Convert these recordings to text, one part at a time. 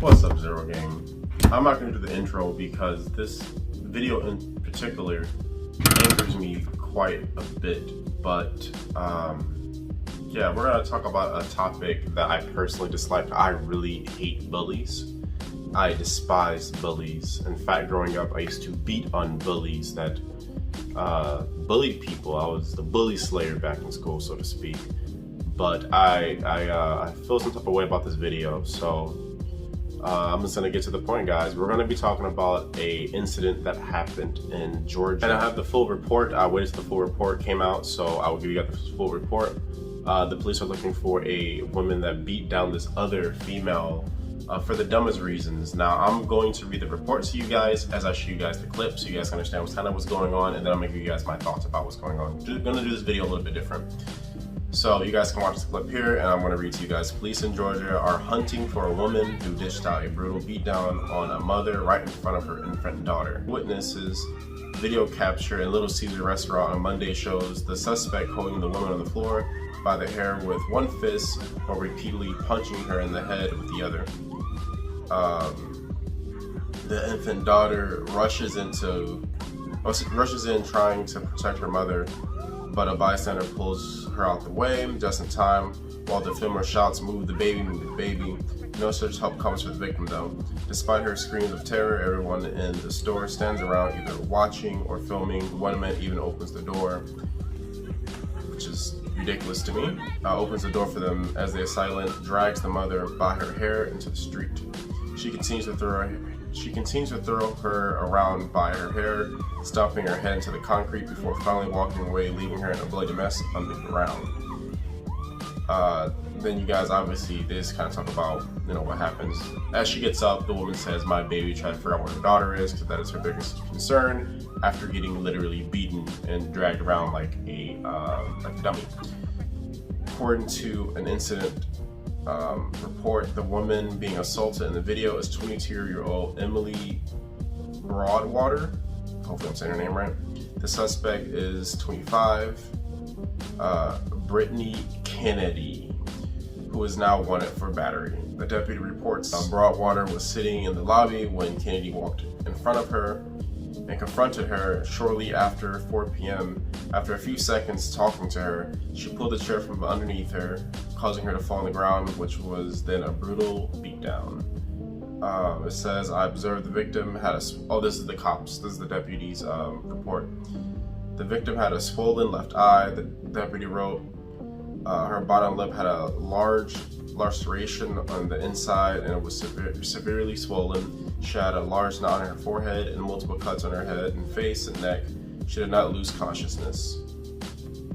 What's up, Zero Gang? I'm not going to do the intro because this video in particular angers me quite a bit, but yeah, we're going to talk about a topic that I personally dislike. I really hate bullies. I despise bullies. In fact, growing up, I used to beat on bullies that bullied people. I was the bully slayer back in school, so to speak. But I feel some type of way about this video, so I'm just gonna get to the point, guys. We're gonna be talking about a incident that happened in Georgia, and I have the full report. I waited till the full report came out, so I will give you guys the full report. The police are looking for a woman that beat down this other female for the dumbest reasons. Now, I'm going to read the report to you guys as I show you guys the clip, so you guys can understand what's going on, and then I'm gonna give you guys my thoughts about what's going on. I'm gonna do this video a little bit different. So you guys can watch this clip here, and I'm going to read to you guys. Police in Georgia are hunting for a woman who dished out a brutal beatdown on a mother right in front of her infant daughter. Witnesses video capture in Little Caesar restaurant on Monday shows the suspect holding the woman on the floor by the hair with one fist while repeatedly punching her in the head with the other. The infant daughter rushes in trying to protect her mother, but a bystander pulls her out the way just in time while the filmer shouts, "Move the baby, move the baby." No such help comes for the victim though. Despite her screams of terror, everyone in the store stands around either watching or filming. One man even opens the door, which is ridiculous to me. Opens the door for them as the assailant drags the mother by her hair into the street. She continues to throw her around by her hair, stomping her head into the concrete before finally walking away, leaving her in a bloody mess on the ground. Then you guys, obviously, they just kind of talk about, what happens. As she gets up, the woman says, "My baby," trying to figure out where her daughter is, because that is her biggest concern, after getting literally beaten and dragged around like a dummy. According to an incident report, the woman being assaulted in the video is 22-year-old Emily Broadwater. Hopefully I'm saying her name right. The suspect is 25, Brittany Kennedy, who is now wanted for battery. The deputy reports Broadwater was sitting in the lobby when Kennedy walked in front of her and confronted her shortly after 4 p.m. After a few seconds talking to her, she pulled the chair from underneath her, causing her to fall on the ground, which was then a brutal beatdown. It says, "I observed the victim had this is the cops, this is the deputy's report. The victim had a swollen left eye," the deputy wrote. Her bottom lip had a large laceration on the inside and it was severely swollen. She had a large knot on her forehead and multiple cuts on her head and face and neck. She did not lose consciousness.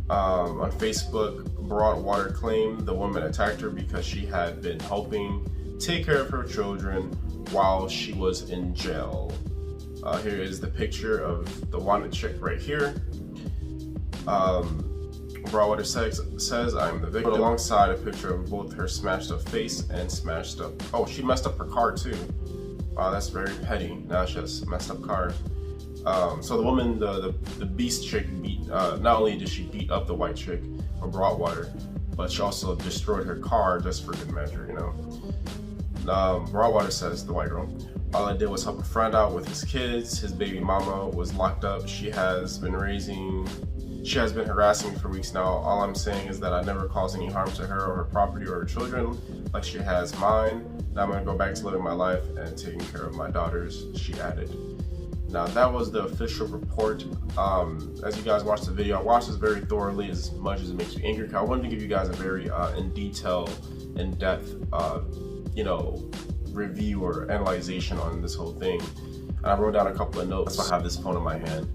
On Facebook, Broadwater claimed the woman attacked her because she had been helping take care of her children while she was in jail. Here is the picture of the wanted chick right here. Broadwater says, "I'm the victim," alongside a picture of both her smashed up face and smashed up. Oh, she messed up her car too. Wow, that's very petty. Now she has messed up cars. So the woman, the beast chick, not only did she beat up the white chick, or Broadwater, but she also destroyed her car just for good measure, Broadwater says, the white girl, "All I did was help a friend out with his kids. His baby mama was locked up. She has been harassing me for weeks now. All I'm saying is that I never caused any harm to her or her property or her children, like she has mine. Now I'm gonna go back to living my life and taking care of my daughters," she added. Now that was the official report. As you guys watch the video, I watched this very thoroughly as much as it makes me angry. I wanted to give you guys a very in-depth, review or analyzation on this whole thing. And I wrote down a couple of notes. I have this phone in my hand.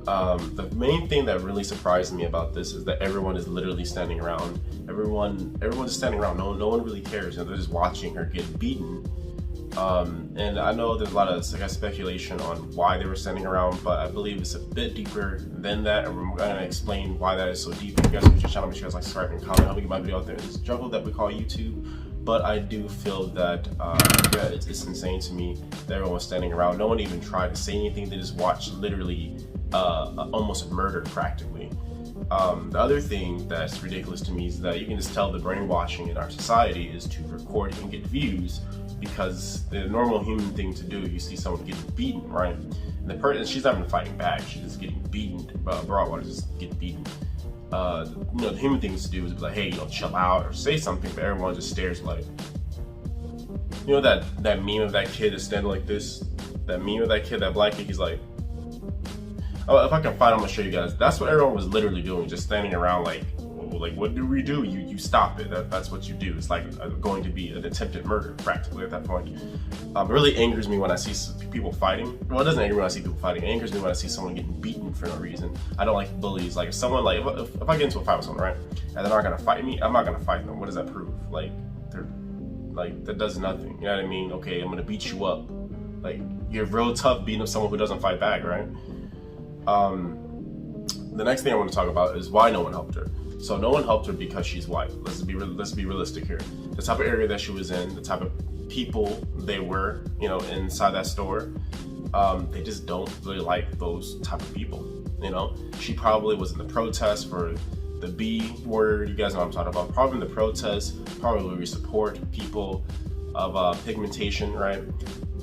The main thing that really surprised me about this is that everyone is literally standing around. Everyone's standing around. No one really cares. They're just watching her get beaten. And I know there's a lot of speculation on why they were standing around, but I believe it's a bit deeper than that, and we're gonna explain why that is so deep. If you guys enjoy the channel, make sure you guys like, subscribe, and comment. Help me get my video out there in this jungle that we call YouTube. But I do feel that it's insane to me that everyone was standing around. No one even tried to say anything. They just watched literally almost murder practically. The other thing that's ridiculous to me is that you can just tell the brainwashing in our society is to record and get views because the normal human thing to do, you see someone getting beaten, right? And the person, she's not even fighting back, she's just getting beaten. Broadwater just getting beaten. The human thing to do is be like, hey, chill out or say something, but everyone just stares like, that meme of that kid that's standing like this, that meme of that kid, that black kid, he's like, oh, if I can find, I'm gonna show you guys. That's what everyone was literally doing, just standing around like what do we do? You stop it. That's what you do. It's like going to be an attempted murder practically at that point. It really angers me when I see people fighting. Well, it doesn't anger me when I see people fighting. It angers me when I see someone getting beaten for no reason. I don't like bullies. Like if someone, like if I get into a fight with someone, right, and they're not gonna fight me, I'm not gonna fight them. What does that prove? Like that does nothing. You know what I mean? Okay, I'm gonna beat you up. Like you're real tough beating up someone who doesn't fight back, right? The next thing I want to talk about is why no one helped her. So no one helped her because she's white. Let's be realistic here. The type of area that she was in, the type of people they were, inside that store, they just don't really like those type of people. She probably was in the protest for the B word. You guys know what I'm talking about. Probably in the protest, probably we support people of pigmentation, right?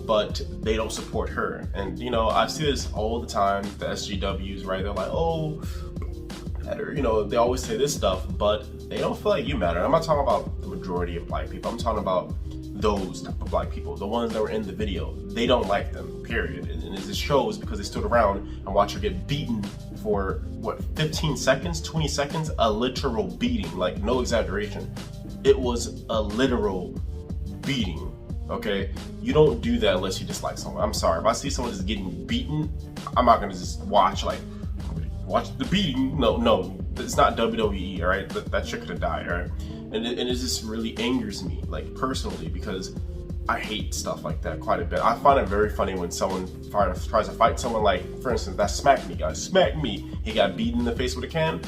But they don't support her. And I see this all the time, the SJWs, right? They're like, oh, matter. They always say this stuff, but they don't feel like you matter. I'm not talking about the majority of black people. I'm talking about those type of black people, the ones that were in the video. They don't like them, period. And it shows because they stood around and watched her get beaten for, 15 seconds, 20 seconds? A literal beating, like no exaggeration. It was a literal beating. Okay, you don't do that unless you dislike someone. I'm sorry, if I see someone just getting beaten, I'm not gonna just watch the beating. No, it's not WWE, all right? That shit could have died, all right? And it just really angers me, like personally, because I hate stuff like that quite a bit. I find it very funny when someone tries to fight someone, like, for instance, that Smack Me guy. Smack Me, he got beaten in the face with a can.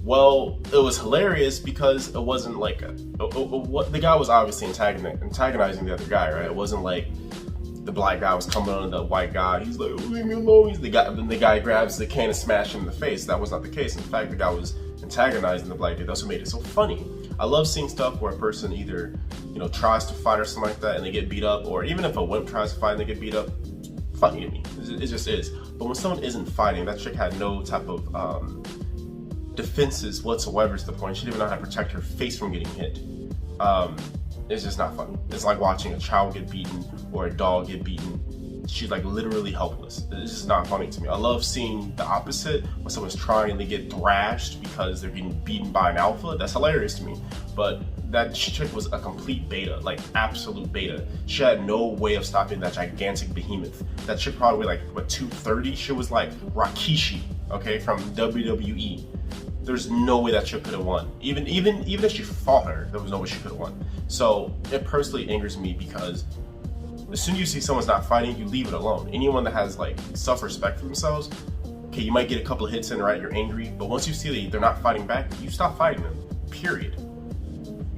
Well, it was hilarious because it wasn't like the guy was obviously antagonizing the other guy, right? It wasn't like the black guy was coming on the white guy. He's like, leave me alone. Then the guy grabs the can and smashes him in the face. That was not the case. In fact, the guy was antagonizing the black dude. That's what made it so funny. I love seeing stuff where a person either, tries to fight or something like that and they get beat up, or even if a wimp tries to fight and they get beat up, funny to me. It just is. But when someone isn't fighting, that chick had no type of defenses whatsoever to the point she didn't even know how to protect her face from getting hit. It's just not funny. It's like watching a child get beaten or a dog get beaten. She's like literally helpless. It's just not funny to me. I love seeing the opposite, when someone's trying and they get thrashed because they're getting beaten by an alpha. That's hilarious to me. But that chick was a complete beta, like absolute beta. She had no way of stopping that gigantic behemoth. That chick probably like 230. She was like Rikishi, okay, from WWE. There's no way that chick could have won. Even if she fought her, there was no way she could have won. So it personally angers me because as soon as you see someone's not fighting, you leave it alone. Anyone that has like self-respect for themselves, okay, you might get a couple of hits in, right? You're angry, but once you see that they're not fighting back, you stop fighting them. Period.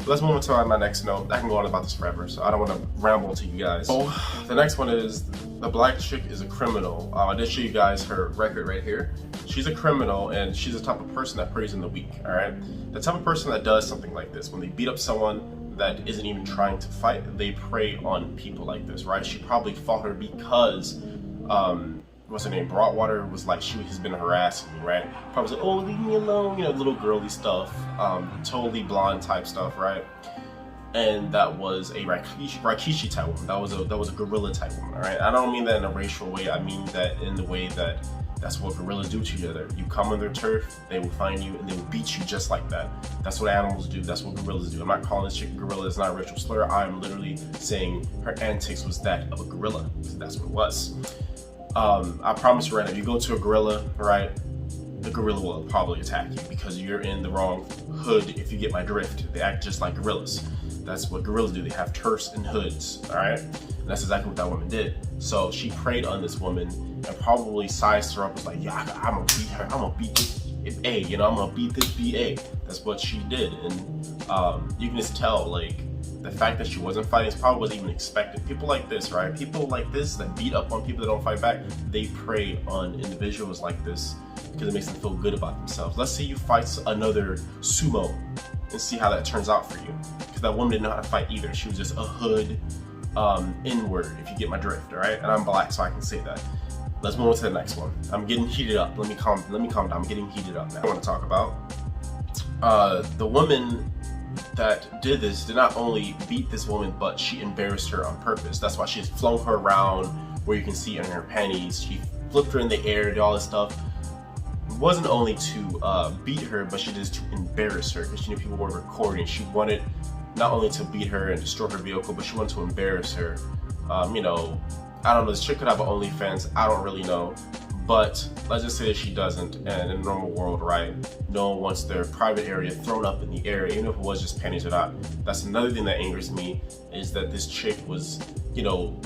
Let's move on to my next note. I can go on about this forever, so I don't want to ramble to you guys. So the next one is the black chick is a criminal. I did show you guys her record right here. She's a criminal, and she's the type of person that preys on the weak, all right? The type of person that does something like this, when they beat up someone that isn't even trying to fight, they prey on people like this, right? She probably fought her because, what's her name, Broadwater was like, has been harassing me, right? Probably was like, oh, leave me alone, little girly stuff, totally blonde type stuff, right? And that was a Rikishi type woman. That was a gorilla type woman, all right? I don't mean that in a racial way. I mean that in the way that that's what gorillas do to each other. You come on their turf, they will find you and they will beat you just like that. That's what animals do. That's what gorillas do. I'm not calling this chick a gorilla. It's not a racial slur. I'm literally saying her antics was that of a gorilla. That's what it was. I promise you right now, if you go to a gorilla, right, the gorilla will probably attack you because you're in the wrong hood, if you get my drift. They act just like gorillas. That's what gorillas do. They have turfs and hoods, all right? And that's exactly what that woman did. So she preyed on this woman and probably sized her up, was like, yeah, I'm gonna beat her. I'm gonna beat this A, I'm gonna beat this BA. That's what she did. And you can just tell, like, the fact that she wasn't fighting probably wasn't even expected. People like this, right? People like this that beat up on people that don't fight back, they prey on individuals like this because it makes them feel good about themselves. Let's say you fight another sumo and see how that turns out for you. Because that woman didn't know how to fight either. She was just a hood, N-word, if you get my drift, all right? And I'm black, so I can say that. Let's move on to the next one. I'm getting heated up. Let me calm down. I'm getting heated up now. I want to talk about the woman that did this did not only beat this woman, but she embarrassed her on purpose. That's why she's flung her around where you can see in her panties. She flipped her in the air, did all this stuff. It wasn't only to beat her, but she did to embarrass her because she knew people were recording. She wanted not only to beat her and destroy her vehicle, but she wanted to embarrass her. You know, I don't know, this chick could have an OnlyFans, I don't really know. But let's just say that she doesn't, and in a normal world, right, no one wants their private area thrown up in the air, even if it was just panties or not. That's another thing that angers me, is that this chick was, you know,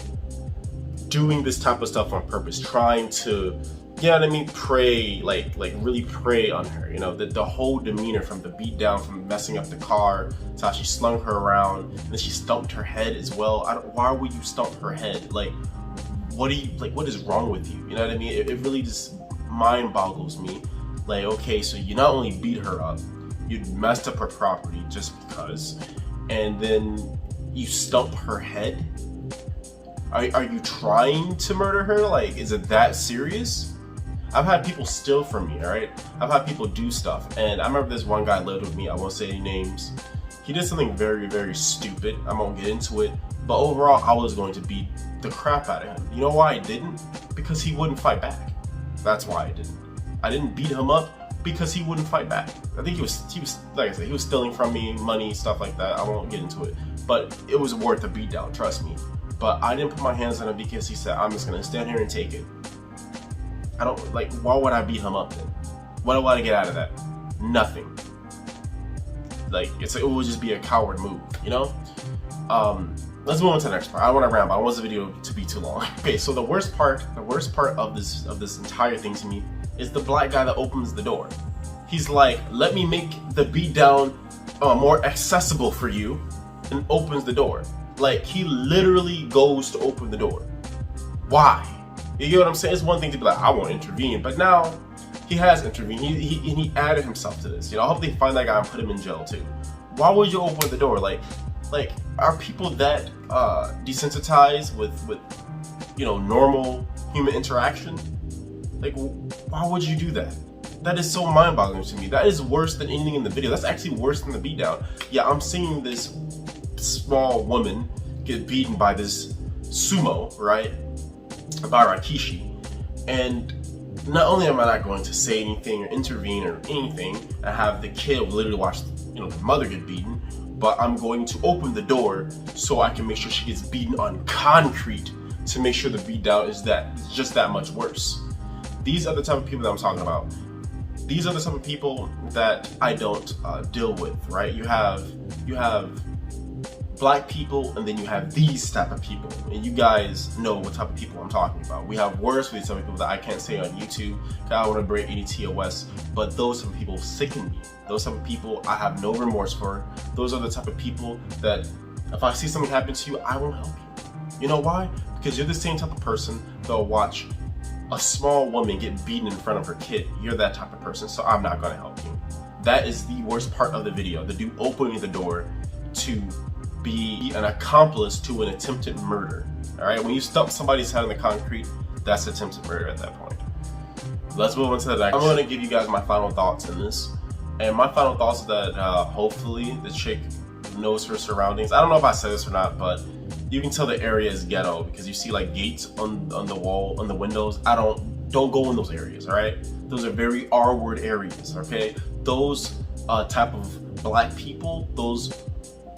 doing this type of stuff on purpose, trying to, you know what I mean, prey, like really prey on her. You know, the whole demeanor, from the beat down, from messing up the car, to how she slung her around, and then she stumped her head as well. Why would you stump her head? Like, what is wrong with you? You know what I mean? It really just mind boggles me. Like, okay, so you not only beat her up, you messed up her property just because, and then you stump her head? Are you trying to murder her? Like, is it that serious? I've had people steal from me, all right? I've had people do stuff, and I remember this one guy lived with me, I won't say any names. He did something very, very stupid. I won't get into it, but overall, I was going to beat the crap out of him. You know why I didn't? Because he wouldn't fight back. That's why I didn't. I didn't beat him up because he wouldn't fight back. I think he was like I said, he was stealing from me, money, stuff like that. I won't get into it, but it was worth a beat down, trust me. But I didn't put my hands on him because he said, I'm just gonna stand here and take it. I don't, like, why would I beat him up then? What do I get out of that? Nothing. Like, it would just be a coward move, you know? Let's move on to the next part. I don't want to ramble. I don't want this video to be too long. Okay, so the worst part of this entire thing to me is the black guy that opens the door. He's like, let me make the beat down more accessible for you, and opens the door. Like, he literally goes to open the door. Why? You get what I'm saying? It's one thing to be like, I won't intervene, but now he has intervened. He added himself to this. You know, I hope they find that guy and put him in jail too. Why would you open the door? Like, are people that desensitized with you know, normal human interaction? Like, why would you do that? That is so mind-boggling to me. That is worse than anything in the video. That's actually worse than the beatdown. Yeah, I'm seeing this small woman get beaten by this sumo, right? By Rikishi. And not only am I not going to say anything or intervene or anything, and have the kid literally watch, you know, the mother get beaten, but I'm going to open the door so I can make sure she gets beaten on concrete to make sure the beatdown is just that much worse. These are the type of people that I'm talking about. These are the type of people that I don't deal with, right? You have black people, and then you have these type of people, and you guys know what type of people I'm talking about. We have words for these type of people that I can't say on YouTube, because I want to break any TOS, but those type of people sicken me. Those type of people I have no remorse for. Those are the type of people that if I see something happen to you, I won't help you. You know why? Because you're the same type of person that'll watch a small woman get beaten in front of her kid. You're that type of person, so I'm not gonna help you. That is the worst part of the video, the dude opening the door to be an accomplice to an attempted murder. All right, when you stump somebody's head on the concrete, that's attempted murder at that point. Let's move on to the next. I'm going to give you guys my final thoughts in this, and my final thoughts is that hopefully the chick knows her surroundings. I don't know if I said this or not, but you can tell the area is ghetto because you see like gates on the wall, on the windows. Don't go in those areas. All right, those are very R-word areas. Okay, those type of black people, those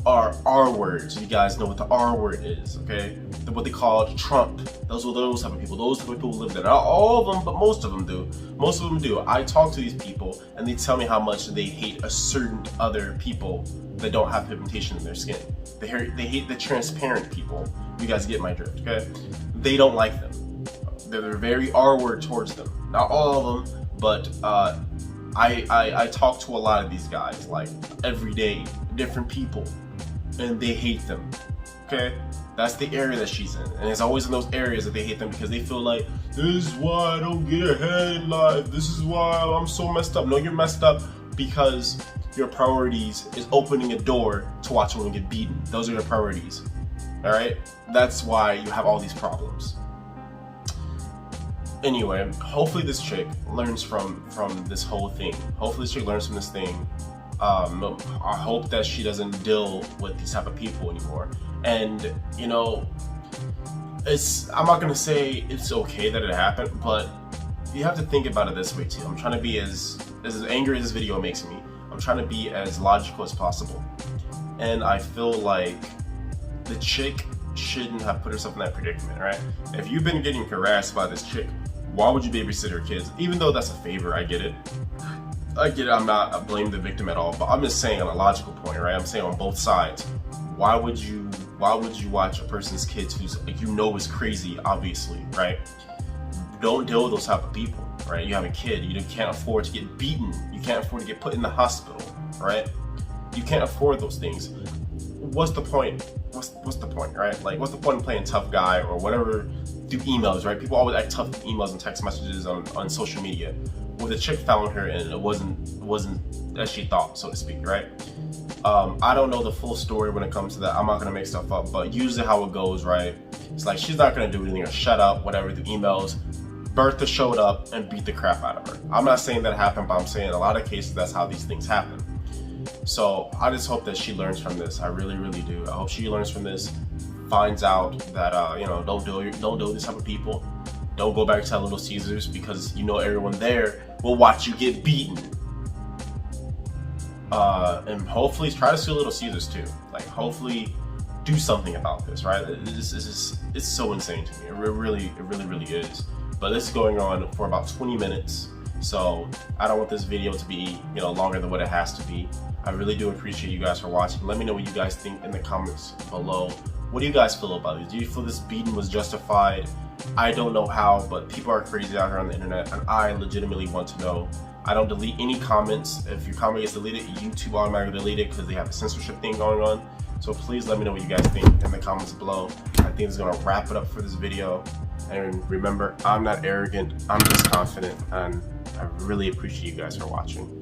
are R words. You guys know what the R word is, okay? What they call Trump. Those are those type of people. Those type of people live there. Not all of them, but most of them do. Most of them do. I talk to these people, and they tell me how much they hate a certain other people that don't have pigmentation in their skin. They hate the transparent people. You guys get my drift, okay? They don't like them. They're very R word towards them. Not all of them, but I talk to a lot of these guys, like every day, different people. And they hate them, okay? That's the area that she's in. And it's always in those areas that they hate them because they feel like, this is why I don't get ahead in life. This is why I'm so messed up. No, you're messed up because your priorities is opening a door to watch someone get beaten. Those are your priorities, all right? That's why you have all these problems. Anyway, hopefully this chick learns from this whole thing. Hopefully this chick learns from this thing. I hope that she doesn't deal with these type of people anymore. And you know, I'm not gonna say it's okay that it happened, but you have to think about it this way too. I'm trying to be as angry as this video makes me. I'm trying to be as logical as possible. And I feel like the chick shouldn't have put herself in that predicament, right? If you've been getting harassed by this chick, why would you babysit her kids? Even though that's a favor, I get it. I'm not blaming the victim at all, but I'm just saying on a logical point, right? I'm saying on both sides. Why would you watch a person's kids who's is crazy, obviously, right? Don't deal with those type of people, right? You have a kid, you can't afford to get beaten, you can't afford to get put in the hospital, right? You can't afford those things. What's the point? What's the point, right? Like, what's the point of playing tough guy or whatever through emails, right? People always act tough through emails and text messages on social media. Well, the chick found her and it wasn't as she thought, so to speak, right? I don't know the full story when it comes to that. I'm not gonna make stuff up, but usually how it goes, right? It's like she's not gonna do anything or shut up, whatever, through emails. Bertha showed up and beat the crap out of her. I'm not saying that happened, but I'm saying in a lot of cases that's how these things happen. So I just hope that she learns from this. I really, really do. I hope she learns from this, finds out that don't do this type of people. Don't go back to Little Caesars because everyone there will watch you get beaten. And hopefully try to sue Little Caesars too. Like, hopefully do something about this, right? It's so insane to me. It really is. But this is going on for about 20 minutes. So I don't want this video to be, longer than what it has to be. I really do appreciate you guys for watching. Let me know what you guys think in the comments below. What do you guys feel about it? Do you feel this beating was justified? I don't know how, but people are crazy out here on the internet, and I legitimately want to know. I don't delete any comments. If your comment gets deleted, YouTube automatically delete it because they have a censorship thing going on. So please let me know what you guys think in the comments below. I think it's gonna wrap it up for this video. And remember, I'm not arrogant, I'm just confident, and I really appreciate you guys for watching.